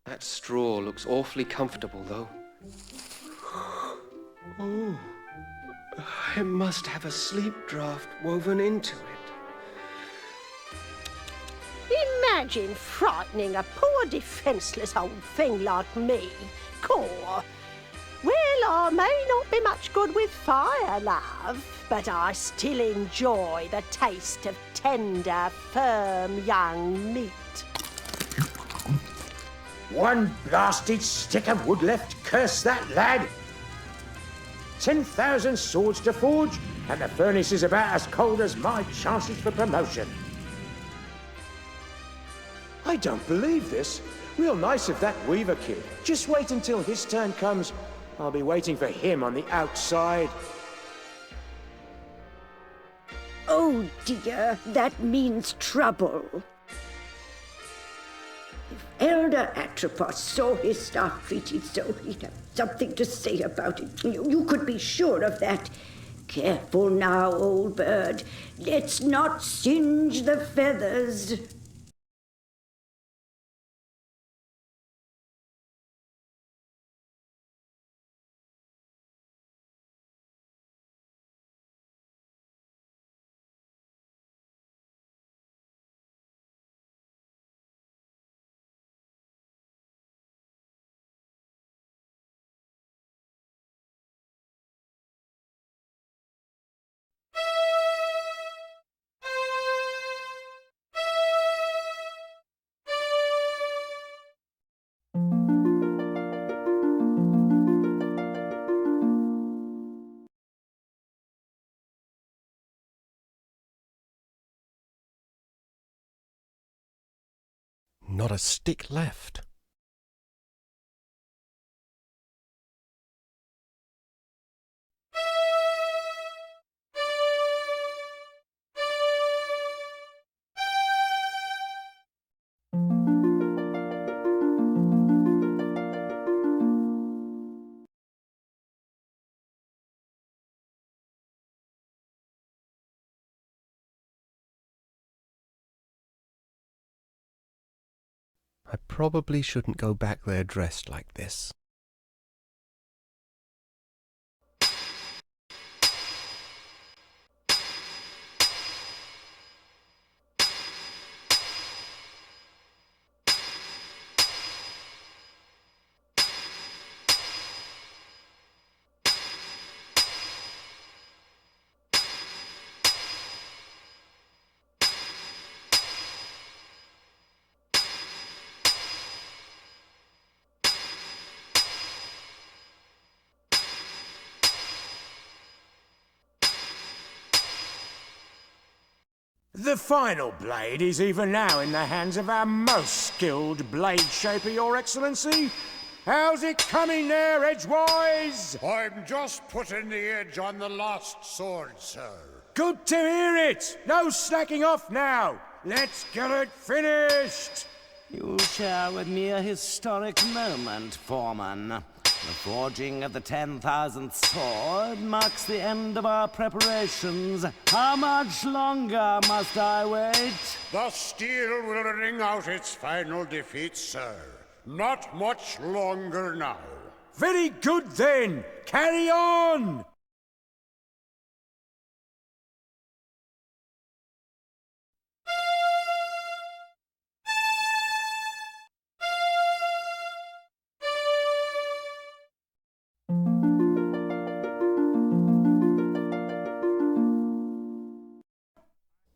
That straw looks awfully comfortable, though. Oh, it must have a sleep draft woven into it. Imagine frightening a poor defenceless old thing like me. Caw. Well, I may not be much good with fire, love, but I still enjoy the taste of tender, firm young meat. One blasted stick of wood left, curse that lad! 10,000 swords to forge, and the furnace is about as cold as my chances for promotion. I don't believe this. Real nice of that Weaver kid. Just wait until his turn comes. I'll be waiting for him on the outside. Oh dear, that means trouble. If Elder Atropos saw his staff treated so, he'd have something to say about it. You could be sure of that. Careful now, old bird. Let's not singe the feathers. Not a stick left. I probably shouldn't go back there dressed like this. The final blade is even now in the hands of our most skilled blade shaper, Your Excellency. How's it coming there, Edgewise? I'm just putting the edge on the last sword, sir. Good to hear it! No slacking off now! Let's get it finished! You share with me a historic moment, Foreman. The forging of the 10,000th sword marks the end of our preparations. How much longer must I wait? The steel will ring out its final defeat, sir. Not much longer now. Very good then! Carry on!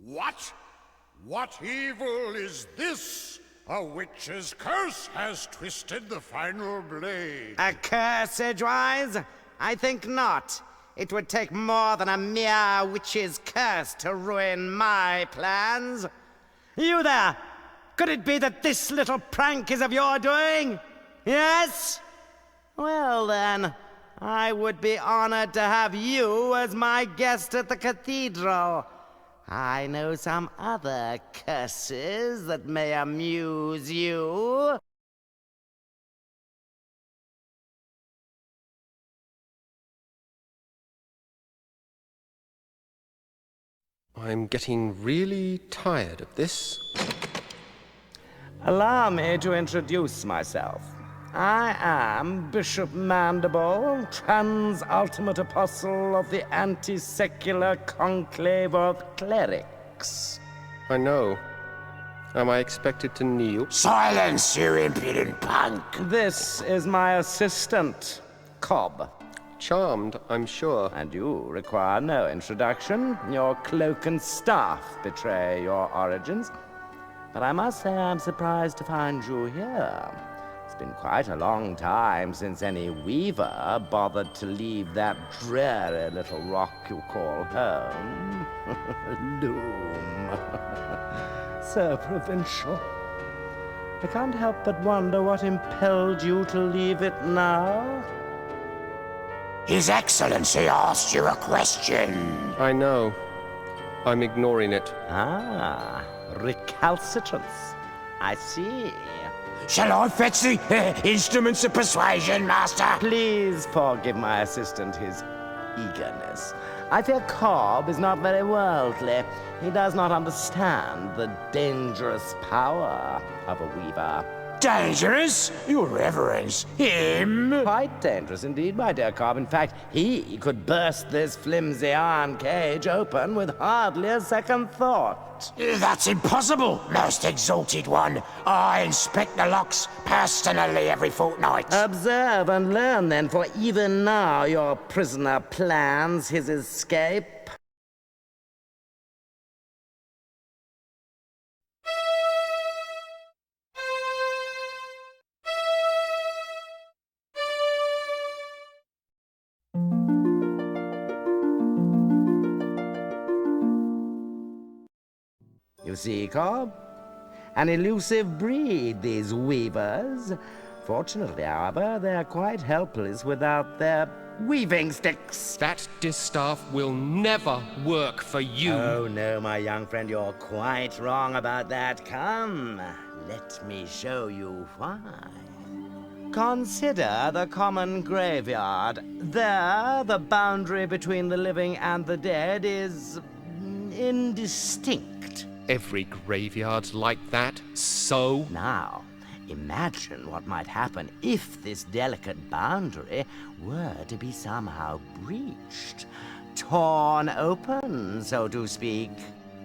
What? What evil is this? A witch's curse has twisted the final blade. A curse, Edgewise? I think not. It would take more than a mere witch's curse to ruin my plans. You there! Could it be that this little prank is of your doing? Yes? Well then, I would be honored to have you as my guest at the cathedral. I know some other curses that may amuse you. I'm getting really tired of this. Allow me to introduce myself. I am Bishop Mandible, trans-ultimate apostle of the anti-secular conclave of clerics. I know. Am I expected to kneel? Silence, you impudent punk! This is my assistant, Cobb. Charmed, I'm sure. And you require no introduction. Your cloak and staff betray your origins. But I must say I'm surprised to find you here. It's been quite a long time since any weaver bothered to leave that dreary little rock you call home. Loom. So provincial. I can't help but wonder what impelled you to leave it now. His Excellency asked you a question. I know. I'm ignoring it. Ah, recalcitrance. I see. Shall I fetch the instruments of persuasion, Master? Please forgive my assistant his eagerness. I fear Cobb is not very worldly. He does not understand the dangerous power of a weaver. Dangerous? Your Reverence, him? Quite dangerous indeed, my dear Cobb. In fact, he could burst this flimsy iron cage open with hardly a second thought. That's impossible, most exalted one. I inspect the locks personally every fortnight. Observe and learn then, for even now your prisoner plans his escape. You see, Cobb? An elusive breed, these weavers. Fortunately, however, they're quite helpless without their weaving sticks. That distaff will never work for you. Oh, no, my young friend, you're quite wrong about that. Come, let me show you why. Consider the common graveyard. There, the boundary between the living and the dead is indistinct. Every graveyard's like that, so? Now, imagine what might happen if this delicate boundary were to be somehow breached. Torn open, so to speak.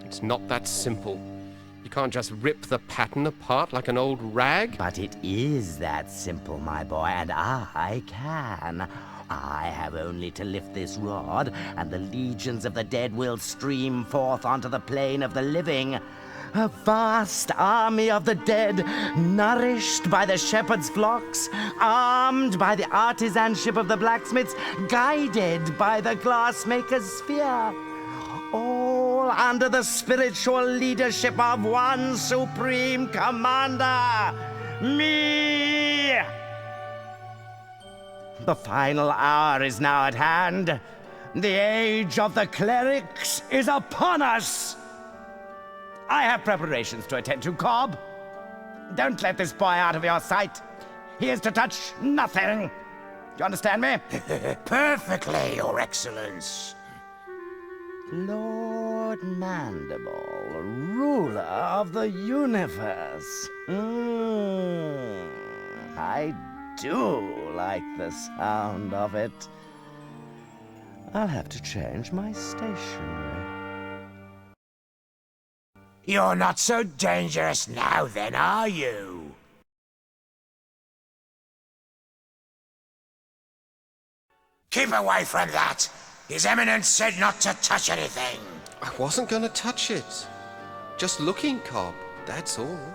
It's not that simple. You can't just rip the pattern apart like an old rag. But it is that simple, my boy, and I can. I have only to lift this rod, and the legions of the dead will stream forth onto the plane of the living. A vast army of the dead, nourished by the shepherd's flocks, armed by the artisanship of the blacksmiths, guided by the glassmaker's sphere. All under the spiritual leadership of one supreme commander, me! The final hour is now at hand. The age of the clerics is upon us. I have preparations to attend to, Cobb. Don't let this boy out of your sight. He is to touch nothing. You understand me? Perfectly, Your Excellence. Lord Mandible, ruler of the universe. I do like the sound of it. I'll have to change my stationery. You're not so dangerous now then, are you? Keep away from that! His Eminence said not to touch anything. I wasn't going to touch it. Just looking, Cobb, that's all.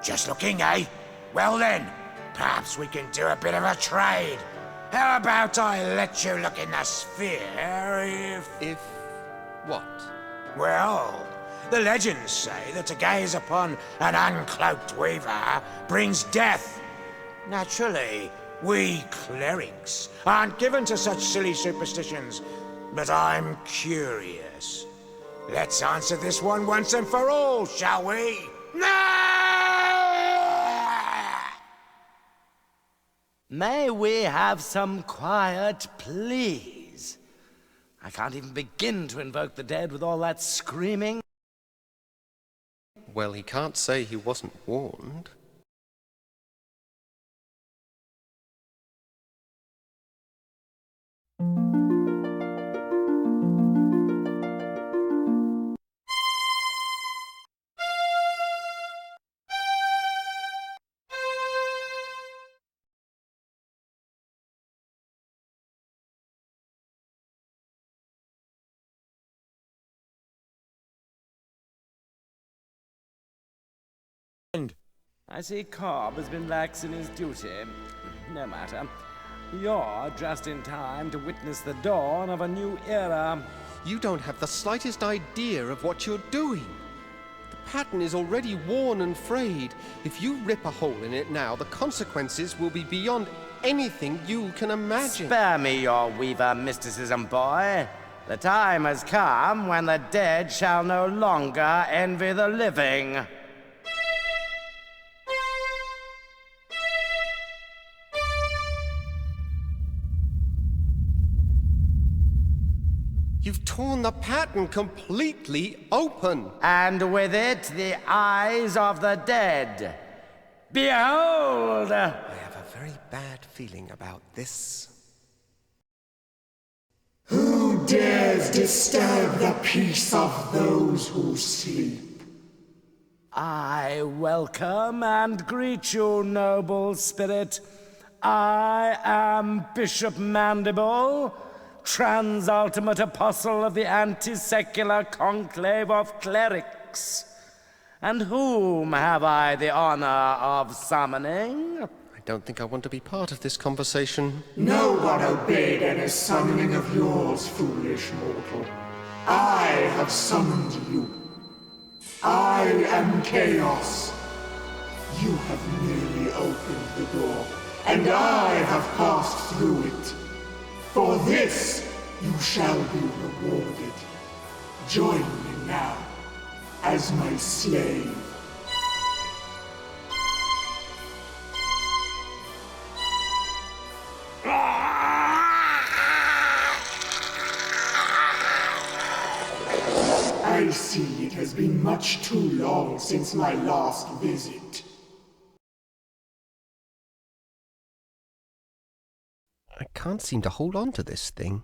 Just looking, eh? Well then, perhaps we can do a bit of a trade. How about I let you look in the sphere If what? Well, the legends say that to gaze upon an uncloaked weaver brings death. Naturally, we clerics aren't given to such silly superstitions, but I'm curious. Let's answer this one once and for all, shall we? May we have some quiet, please? I can't even begin to invoke the dead with all that screaming. Well, he can't say he wasn't warned. I see Cobb has been lax in his duty. No matter. You're just in time to witness the dawn of a new era. You don't have the slightest idea of what you're doing. The pattern is already worn and frayed. If you rip a hole in it now, the consequences will be beyond anything you can imagine. Spare me your weaver mysticism, boy. The time has come when the dead shall no longer envy the living. You've torn the pattern completely open. And with it, the eyes of the dead. Behold! I have a very bad feeling about this. Who dares disturb the peace of those who sleep? I welcome and greet you, noble spirit. I am Bishop Mandible, Transultimate Apostle of the Anti-Secular Conclave of Clerics. And whom have I the honor of summoning? I don't think I want to be part of this conversation. No one obeyed any summoning of yours, foolish mortal. I have summoned you. I am Chaos. You have merely opened the door, and I have passed through it. For this, you shall be rewarded. Join me now, as my slave. I see it has been much too long since my last visit. I can't seem to hold on to this thing.